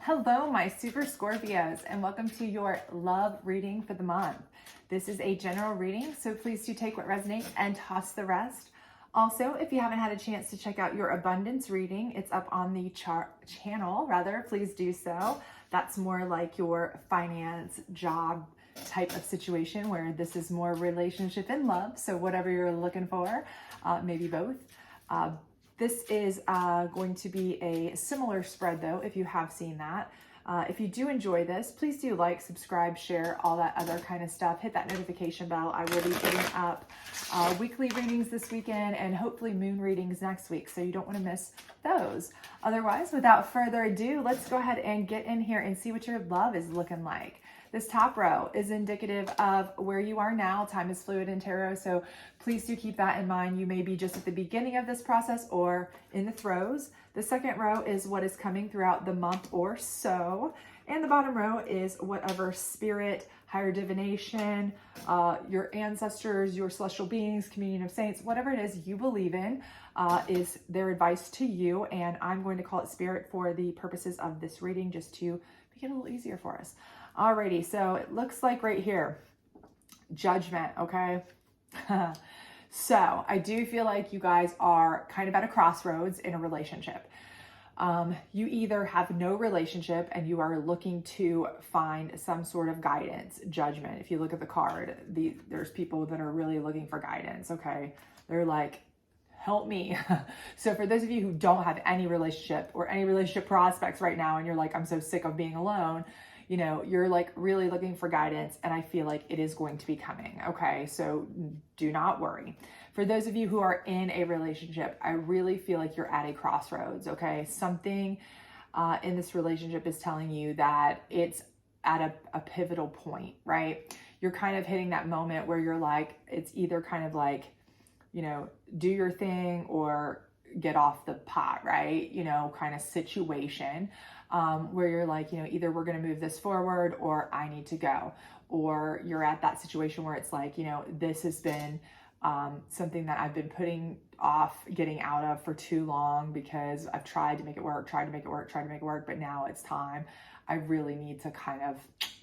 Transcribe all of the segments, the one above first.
Hello, my super Scorpios, and welcome to your love reading for the month. This is a general reading, so please do take what resonates and toss the rest. Also, if you haven't had a chance to check out your abundance reading, it's up on the channel, please do so. That's more like your finance, job type of situation, where this is more relationship and love. So whatever you're looking for, maybe both. This is going to be a similar spread though, if you have seen that. If you do enjoy this, please do like, subscribe, share, all that other kind of stuff. Hit that notification bell. I will be putting up weekly readings this weekend and hopefully moon readings next week, so you don't want to miss those. Otherwise, without further ado, let's go ahead and get in here and see what your love is looking like. This top row is indicative of where you are now. Time is fluid in tarot, so please do keep that in mind. You may be just at the beginning of this process or in the throes. The second row is what is coming throughout the month or so. And the bottom row is whatever spirit, higher divination, your ancestors, your celestial beings, communion of saints, whatever it is you believe in, is their advice to you. And I'm going to call it spirit for the purposes of this reading, just to make it a little easier for us. Alrighty, so it looks like right here, judgment, okay? So I do feel like you guys are kind of at a crossroads in a relationship. You either have no relationship and you are looking to find some sort of guidance, judgment. If you look at the card, there's people that are really looking for guidance, okay? They're like, help me. So for those of you who don't have any relationship or any relationship prospects right now, and you're like, I'm so sick of being alone, you know, you're like really looking for guidance, and I feel like it is going to be coming. Okay. So do not worry. For those of you who are in a relationship, I really feel like you're at a crossroads. Okay. Something in this relationship is telling you that it's at a pivotal point, right? You're kind of hitting that moment where you're like, it's either kind of like, you know, do your thing or get off the pot, right? You know, kind of situation. Where you're like, you know, either we're going to move this forward or I need to go. Or you're at that situation where it's like, you know, this has been something that I've been putting off getting out of for too long because I've tried to make it work, but now it's time. I really need to kind of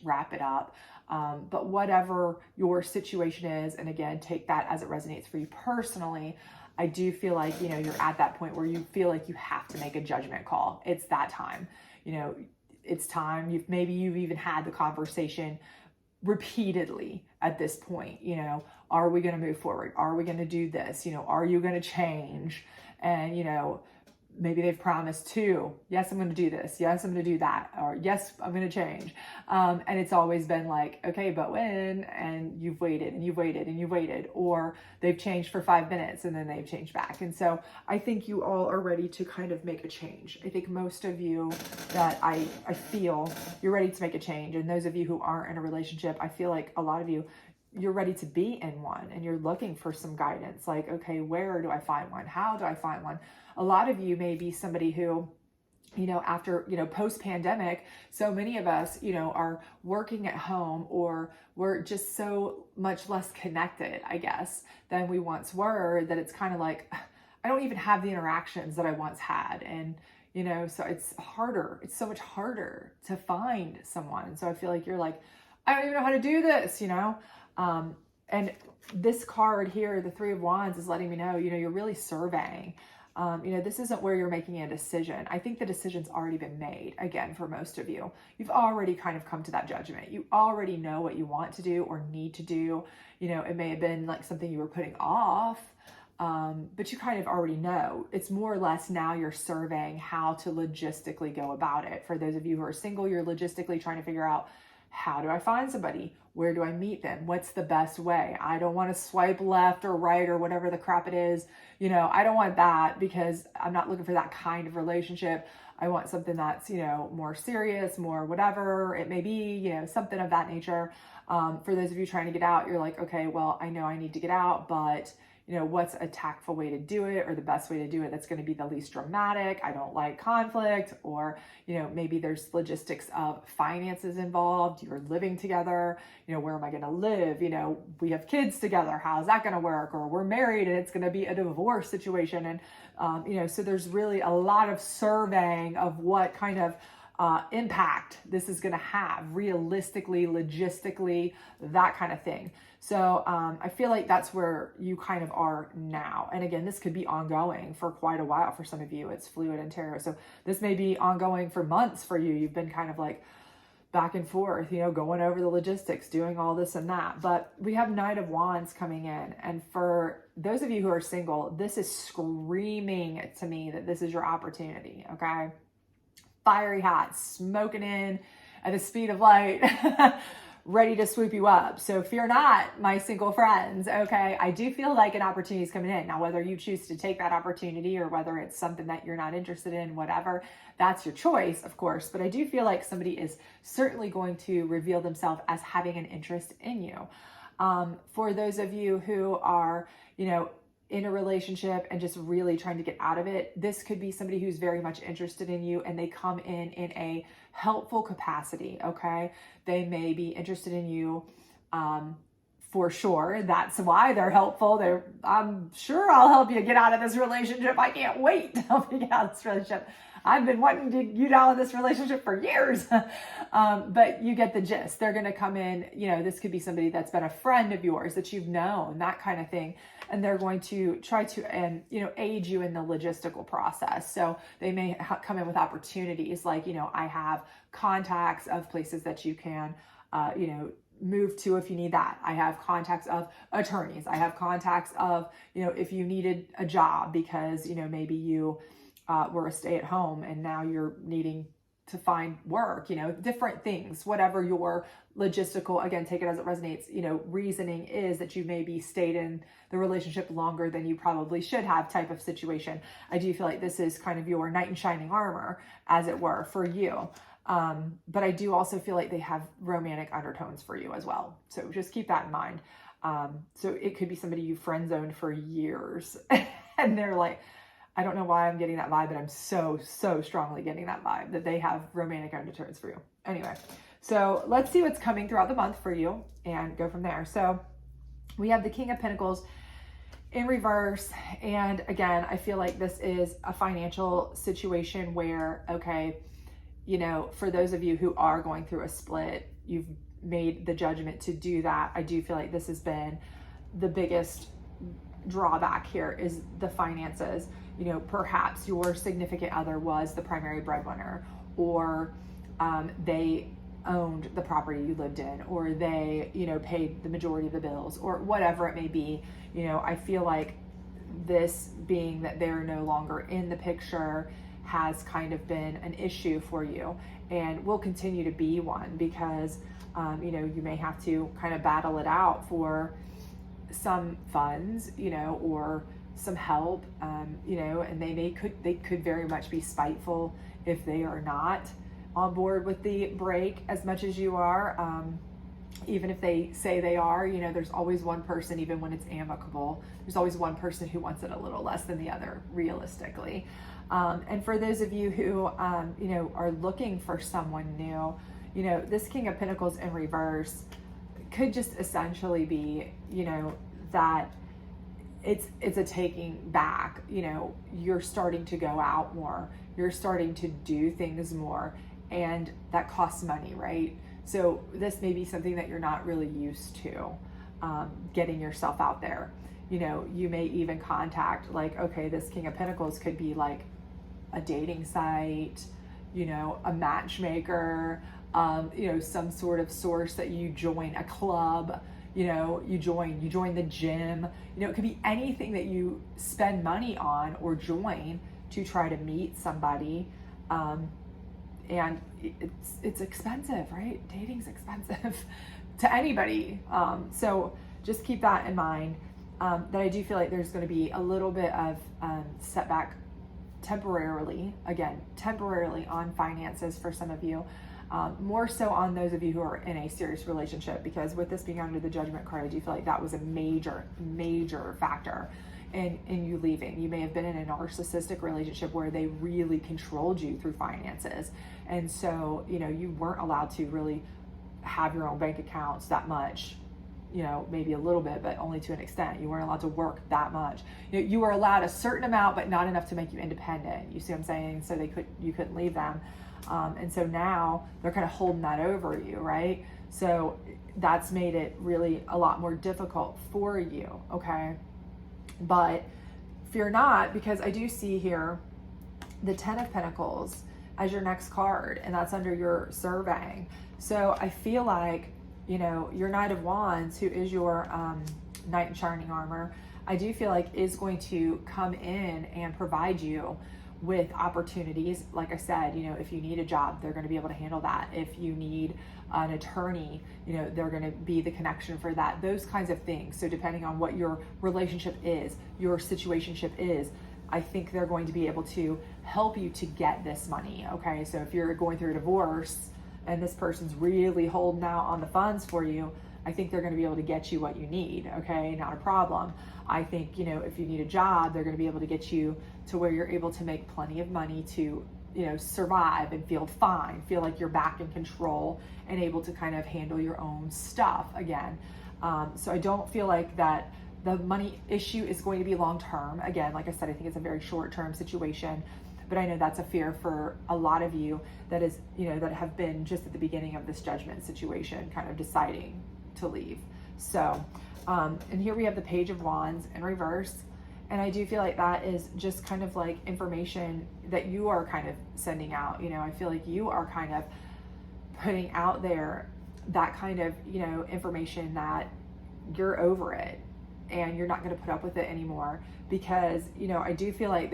wrap it up. But whatever your situation is, and again, take that as it resonates for you personally, I do feel like, you know, you're at that point where you feel like you have to make a judgment call. It's that time. You know, it's time. Maybe you've even had the conversation repeatedly at this point. You know, are we going to move forward? Are we going to do this? You know, are you going to change? And, you know, maybe they've promised too. Yes, I'm going to do this. Yes, I'm going to do that. Or yes, I'm going to change. And it's always been like, okay, but when? And you've waited and you've waited and you've waited, or they've changed for 5 minutes and then they've changed back. And so I think you all are ready to kind of make a change. I think most of you that I feel you're ready to make a change. And those of you who aren't in a relationship, I feel like a lot of you, you're ready to be in one and you're looking for some guidance. Like, okay, where do I find one? How do I find one? A lot of you may be somebody who, you know, after, you know, post-pandemic, so many of us, you know, are working at home, or we're just so much less connected, I guess, than we once were, that it's kind of like, I don't even have the interactions that I once had. And, you know, so it's harder. It's so much harder to find someone. And so I feel like you're like, I don't even know how to do this, you know? And this card here, the Three of Wands, is letting me know, you know, you're really surveying. You know, this isn't where you're making a decision. I think the decision's already been made. Again, for most of you, you've already kind of come to that judgment. You already know what you want to do or need to do. You know, it may have been like something you were putting off, but you kind of already know. It's more or less now you're surveying how to logistically go about it. For those of you who are single, you're logistically trying to figure out, how do I find somebody? Where do I meet them? What's the best way? I don't want to swipe left or right or whatever the crap it is. You know, I don't want that, because I'm not looking for that kind of relationship. I want something that's, you know, more serious, more whatever it may be, you know, something of that nature. For those of you trying to get out, you're like, okay, well, I know I need to get out, but you know, what's a tactful way to do it, or the best way to do it that's going to be the least dramatic. I don't like conflict, or, you know, maybe there's logistics of finances involved. You're living together, you know, where am I going to live? You know, we have kids together. How's that going to work? Or we're married and it's going to be a divorce situation. And, you know, so there's really a lot of surveying of what kind of impact this is going to have realistically, logistically, that kind of thing. So I feel like that's where you kind of are now. And again, this could be ongoing for quite a while for some of you. It's fluid and tarot. So this may be ongoing for months for you. You've been kind of like back and forth, going over the logistics, doing all this and that. But we have Knight of Wands coming in. And for those of you who are single, this is screaming to me that this is your opportunity, okay? Fiery hot, smoking in at the speed of light, ready to swoop you up. So fear not, my single friends, okay? I do feel like an opportunity is coming in. Now, whether you choose to take that opportunity or whether it's something that you're not interested in, whatever, that's your choice, of course. But I do feel like somebody is certainly going to reveal themselves as having an interest in you. For those of you who are, in a relationship and just really trying to get out of it, this could be somebody who's very much interested in you and they come in a helpful capacity, okay? They may be interested in you for sure. That's why they're helpful. I'm sure I'll help you get out of this relationship. I can't wait to help you get out of this relationship. I've been wanting to get out of this relationship for years. But you get the gist. They're going to come in, this could be somebody that's been a friend of yours that you've known, that kind of thing. And they're going to try to, aid you in the logistical process. So they may come in with opportunities like, I have contacts of places that you can, move to if you need that. I have contacts of attorneys. I have contacts of, if you needed a job because, maybe you were a stay-at-home and now you're needing to find work, different things, whatever your logistical, again, take it as it resonates, reasoning is that you maybe stayed in the relationship longer than you probably should have type of situation. I do feel like this is kind of your knight in shining armor, as it were, for you. But I do also feel like they have romantic undertones for you as well. So just keep that in mind. So it could be somebody you friend zoned for years and they're like, I don't know why I'm getting that vibe, but I'm so strongly getting that vibe that they have romantic undertones for you. Anyway, so let's see what's coming throughout the month for you and go from there. So we have the King of Pentacles in reverse. And again, I feel like this is a financial situation where, okay, for those of you who are going through a split, you've made the judgment to do that. I do feel like this has been the biggest drawback here is the finances. Perhaps your significant other was the primary breadwinner, or they owned the property you lived in, or they, paid the majority of the bills, or whatever it may be. I feel like this being that they're no longer in the picture has kind of been an issue for you and will continue to be one because, you may have to kind of battle it out for some funds, or some help, and they could very much be spiteful if they are not on board with the break as much as you are. Even if they say they are, there's always one person, even when it's amicable, there's always one person who wants it a little less than the other, realistically. And for those of you who, are looking for someone new, this King of Pentacles in reverse could just essentially be, that it's a taking back, you're starting to go out more, you're starting to do things more, and that costs money, right? So this may be something that you're not really used to, getting yourself out there. You may even contact, like, okay, this King of Pentacles could be like a dating site, a matchmaker, some sort of source that you join, a club, you join the gym, it could be anything that you spend money on or join to try to meet somebody. And it's expensive, right? Dating's expensive to anybody. So just keep that in mind, that I do feel like there's going to be a little bit of setback temporarily on finances for some of you. More so on those of you who are in a serious relationship, because with this being under the Judgment card, I do feel like that was a major factor in you leaving. You may have been in a narcissistic relationship where they really controlled you through finances. And so, you weren't allowed to really have your own bank accounts that much, maybe a little bit, but only to an extent. You weren't allowed to work that much. You were allowed a certain amount, but not enough to make you independent. You see what I'm saying? So you couldn't leave them. And so now they're kind of holding that over you, right? So that's made it really a lot more difficult for you, okay? But fear not, because I do see here the 10 of Pentacles as your next card, and that's under your surveying. So I feel like, you know, your Knight of Wands, who is your Knight in Shining Armor, I do feel like is going to come in and provide you with opportunities. Like I said, you know, if you need a job, they're going to be able to handle that. If you need an attorney, you know, they're going to be the connection for that, those kinds of things. So depending on what your relationship is, your situationship is, I think they're going to be able to help you to get this money, okay? So if you're going through a divorce and this person's really holding out on the funds for you, I think they're going to be able to get you what you need, okay? Not a problem. I think, you know, if you need a job, they're going to be able to get you to where you're able to make plenty of money to, you know, survive and feel fine, feel like you're back in control and able to kind of handle your own stuff again. So I don't feel like that the money issue is going to be long term. Again, like I said, I think it's a very short term situation, but I know that's a fear for a lot of you that is, you know, that have been just at the beginning of this judgment situation, kind of deciding to leave. So, and here we have the Page of Wands in reverse. And I do feel like that is just kind of like information that you are kind of sending out. You know, I feel like you are kind of putting out there that kind of, you know, information that you're over it and you're not going to put up with it anymore, because, you know, I do feel like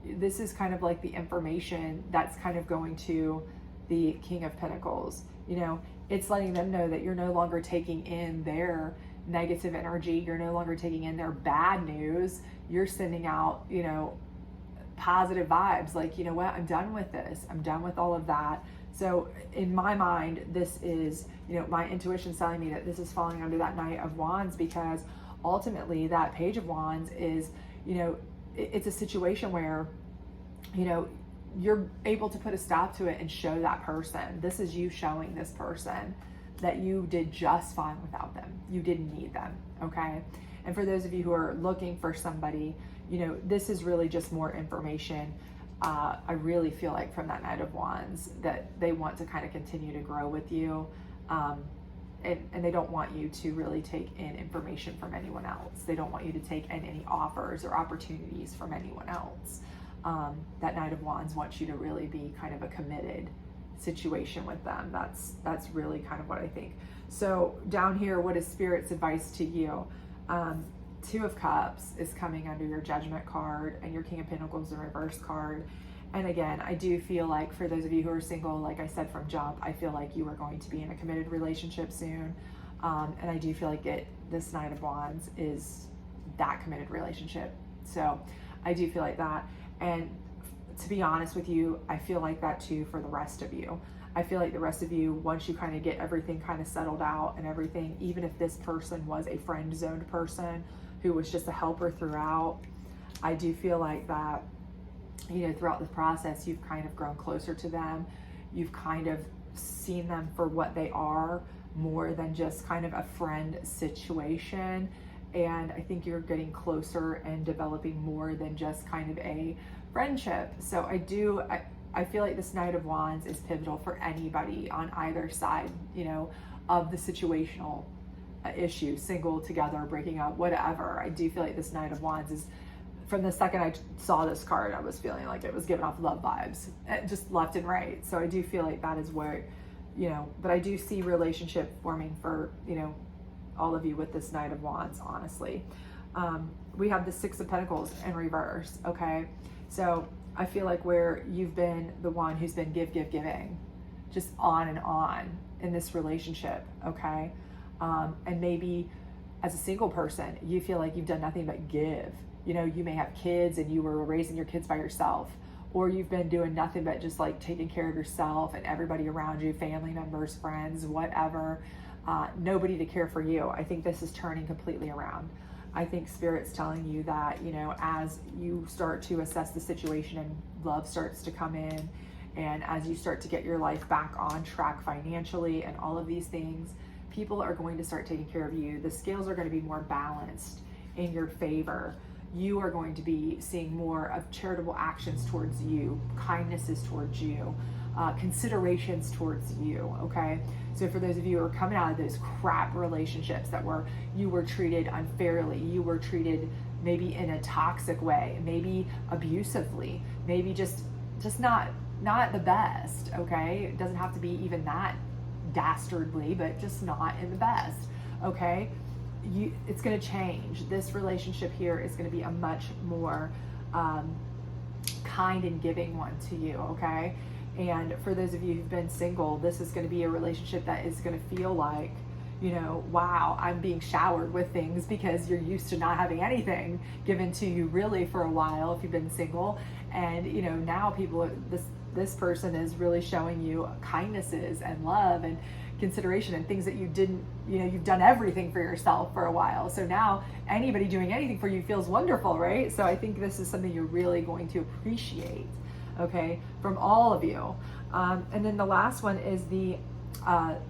this is kind of like the information that's kind of going to the King of Pentacles. You know, it's letting them know that you're no longer taking in their negative energy. You're no longer taking in their bad news. You're sending out, you know, positive vibes. Like, you know what, I'm done with this. I'm done with all of that. So in my mind, this is, you know, my intuition's telling me that this is falling under that Knight of Wands, because ultimately that Page of Wands is, you know, it's a situation where, you know, you're able to put a stop to it and show that person. This is you showing this person that you did just fine without them. You didn't need them, okay? And for those of you who are looking for somebody, you know, this is really just more information. I really feel like from that Knight of Wands that they want to kind of continue to grow with you. And they don't want you to really take in information from anyone else. They don't want you to take in any offers or opportunities from anyone else. That Knight of Wands wants you to really be kind of a committed situation with them. That's really kind of what I think. So down here, what is Spirit's advice to you? Two of Cups is coming under your Judgment card, and your King of Pentacles in reverse card. And again, I do feel like for those of you who are single, like I said from jump, I feel like you are going to be in a committed relationship soon. And I do feel like this Knight of Wands is that committed relationship. So I do feel like that. And to be honest with you, I feel like that too for the rest of you. I feel like the rest of you, once you kind of get everything kind of settled out and everything, even if this person was a friend zoned person who was just a helper throughout, I do feel like that, you know, throughout the process, you've kind of grown closer to them. You've kind of seen them for what they are, more than just kind of a friend situation. And I think you're getting closer and developing more than just kind of a friendship. So I feel like this Knight of Wands is pivotal for anybody on either side, you know, of the situational issue, single, together, breaking up, whatever. I do feel like this Knight of Wands is, from the second I saw this card, I was feeling like it was giving off love vibes, just left and right. So I do feel like that is where, you know, but I do see relationship forming for, you know, all of you with this Knight of Wands, honestly. We have the Six of Pentacles in reverse, okay? So I feel like where you've been the one who's been giving, just on and on in this relationship, okay? And maybe as a single person, you feel like you've done nothing but give. You know, you may have kids and you were raising your kids by yourself, or you've been doing nothing but just like taking care of yourself and everybody around you, family members, friends, whatever, nobody to care for you. I think this is turning completely around. I think Spirit's telling you that, you know, as you start to assess the situation and love starts to come in, and as you start to get your life back on track financially and all of these things, people are going to start taking care of you. The scales are going to be more balanced in your favor. you are going to be seeing more of charitable actions towards you, kindnesses towards you, considerations towards you, okay? So for those of you who are coming out of those crap relationships you were treated unfairly, you were treated maybe in a toxic way, maybe abusively, maybe just not the best, okay? It doesn't have to be even that dastardly, but just not in the best, okay? It's going to change. This relationship here is going to be a much more kind and giving one to you, okay? And for those of you who've been single, this is going to be a relationship that is going to feel like, wow, I'm being showered with things, because you're used to not having anything given to you really for a while if you've been single. And, now this person is really showing you kindnesses and love and consideration and things that you didn't, you've done everything for yourself for a while. So now anybody doing anything for you feels wonderful, right? So I think this is something you're really going to appreciate, okay, from all of you. And then the last one is the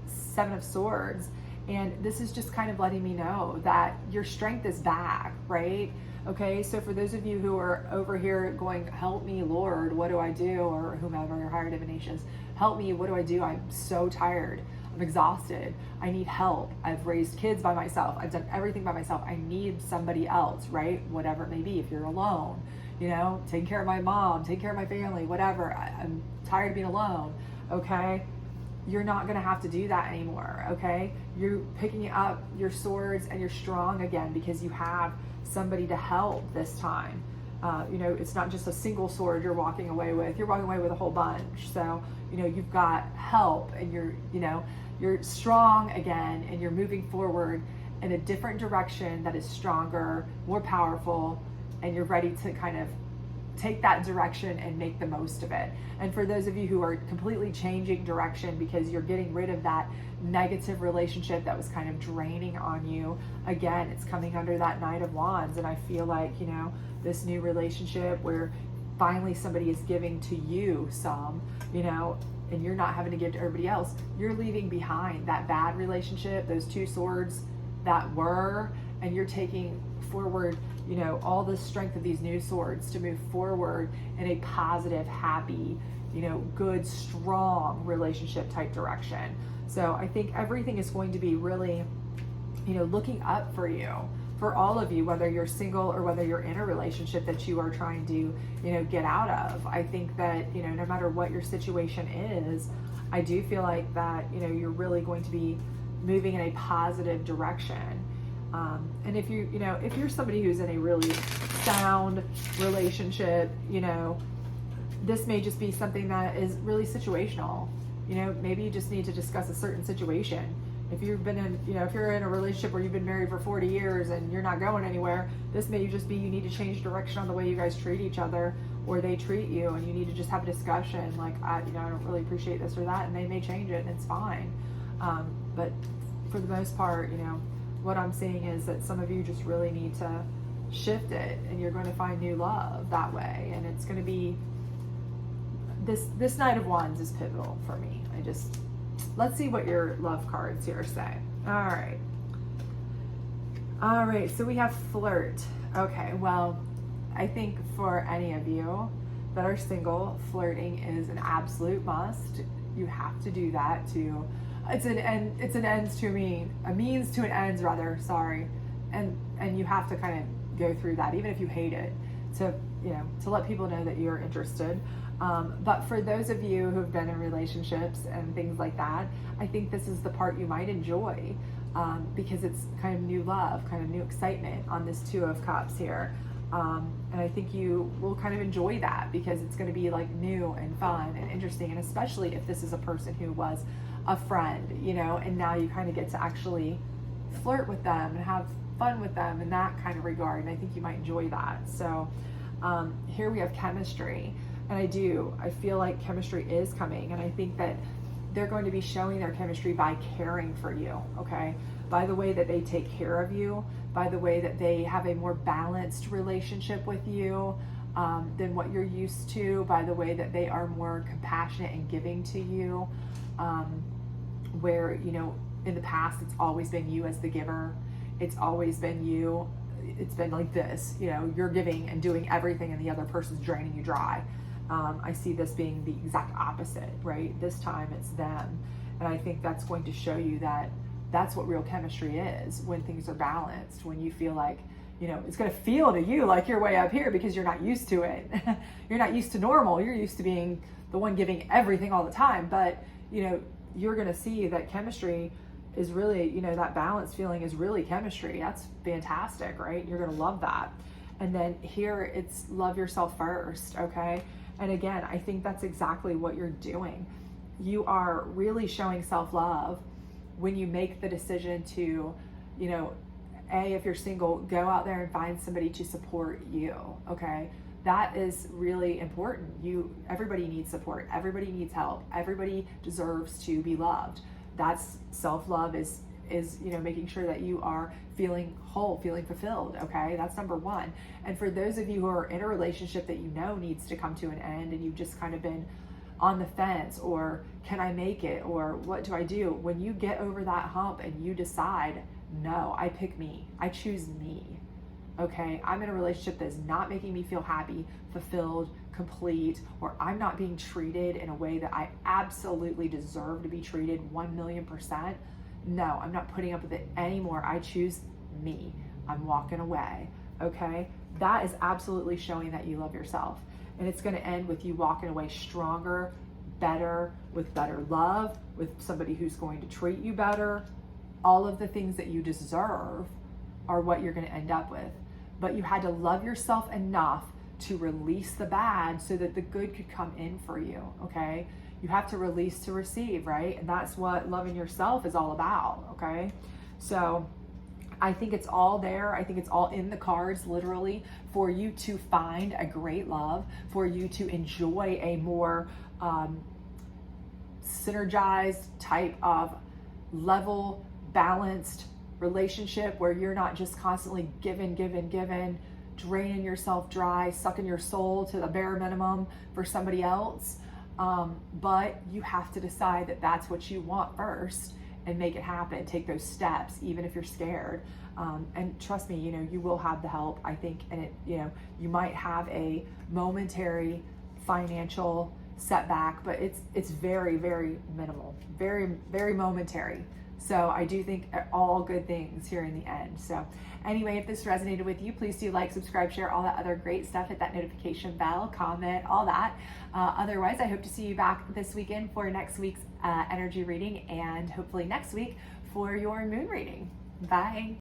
Seven of Swords. And this is just kind of letting me know that your strength is back, right? Okay, so for those of you who are over here going, help me, Lord, what do I do? Or whomever, your higher divinations, help me, what do I do? I'm so tired. I'm exhausted. I need help. I've raised kids by myself. I've done everything by myself. I need somebody else, right? Whatever it may be. If you're alone, taking care of my mom, taking care of my family, whatever. I'm tired of being alone, okay? You're not going to have to do that anymore, okay? You're picking up your swords and you're strong again because you have somebody to help this time. It's not just a single sword you're walking away with. You're walking away with a whole bunch. So, you've got help, and you're strong again, and you're moving forward in a different direction that is stronger, more powerful, and you're ready to kind of take that direction and make the most of it. And for those of you who are completely changing direction because you're getting rid of that negative relationship that was kind of draining on you, again, it's coming under that Knight of Wands. And I feel like, this new relationship where finally somebody is giving to you some, and you're not having to give to everybody else, you're leaving behind that bad relationship, those two swords that were, and you're taking forward all the strength of these new swords to move forward in a positive, happy, good, strong relationship type direction. So I think everything is going to be really, looking up for you, for all of you, whether you're single or whether you're in a relationship that you are trying to, get out of. I think that, no matter what your situation is, I do feel like that, you're really going to be moving in a positive direction. And if if you're somebody who's in a really sound relationship, this may just be something that is really situational. Maybe you just need to discuss a certain situation. If you've been in, if you're in a relationship where you've been married for 40 years and you're not going anywhere, this may just be you need to change direction on the way you guys treat each other or they treat you, and you need to just have a discussion like, I don't really appreciate this or that, and they may change it, and it's fine. But for the most part, what I'm seeing is that some of you just really need to shift it, and you're going to find new love that way. And it's going to be this Knight of Wands is pivotal for me. Let's see what your love cards here say. All right, so we have flirt. Okay, well, I think for any of you that are single, flirting is an absolute must. You have to do that it's an ends to a means to an ends rather, sorry. And you have to kind of go through that, even if you hate it, to let people know that you're interested. But for those of you who've been in relationships and things like that, I think this is the part you might enjoy, because it's kind of new love, kind of new excitement on this Two of Cups here. And I think you will kind of enjoy that because it's going to be like new and fun and interesting. And especially if this is a person who was a friend, and now you kind of get to actually flirt with them and have fun with them in that kind of regard. And I think you might enjoy that. So here we have chemistry. And I feel like chemistry is coming. And I think that they're going to be showing their chemistry by caring for you, okay? By the way that they take care of you, by the way that they have a more balanced relationship with you than what you're used to, by the way that they are more compassionate and giving to you, where, in the past, it's always been you as the giver. It's always been you, it's been like this, you know, you're giving and doing everything and the other person's draining you dry. I see this being the exact opposite, right? This time it's them. And I think that's going to show you that that's what real chemistry is, when things are balanced, when you feel like, you know, it's going to feel to you like you're way up here because you're not used to it. You're not used to normal. You're used to being the one giving everything all the time. But, you know, you're going to see that chemistry is really, you know, that balance feeling is really chemistry. That's fantastic, right? You're going to love that. And then here it's love yourself first, okay? And again, I think that's exactly what you're doing. You are really showing self-love when you make the decision to, you know, if you're single, go out there and find somebody to support you, okay? That is really important. Everybody needs support. Everybody needs help. Everybody deserves to be loved. That's self-love is, you know, making sure that you are feeling whole, feeling fulfilled, okay? That's number one. And for those of you who are in a relationship that you know needs to come to an end and you've just kind of been on the fence, or can I make it, or what do I do? When you get over that hump and you decide, no, I pick me, I choose me, okay? I'm in a relationship that's not making me feel happy, fulfilled, complete, or I'm not being treated in a way that I absolutely deserve to be treated 1,000,000%. No, I'm not putting up with it anymore. I choose me. I'm walking away, okay? That is absolutely showing that you love yourself. And it's going to end with you walking away stronger, better, with better love, with somebody who's going to treat you better. All of the things that you deserve are what you're going to end up with. But you had to love yourself enough to release the bad so that the good could come in for you, okay? You have to release to receive, right? And that's what loving yourself is all about, okay? So I think it's all there. I think it's all in the cards, literally, for you to find a great love, for you to enjoy a more synergized type of level, balanced relationship where you're not just constantly giving, draining yourself dry, sucking your soul to the bare minimum for somebody else. But you have to decide that that's what you want first and make it happen. Take those steps, even if you're scared. And trust me, you know, you will have the help, I think. And it, you know, you might have a momentary financial setback, but it's very, very minimal, very, very momentary. So I do think all good things here in the end. So anyway, if this resonated with you, please do like, subscribe, share, all that other great stuff. Hit that notification bell, comment, all that. Otherwise, I hope to see you back this weekend for next week's energy reading, and hopefully next week for your moon reading. Bye.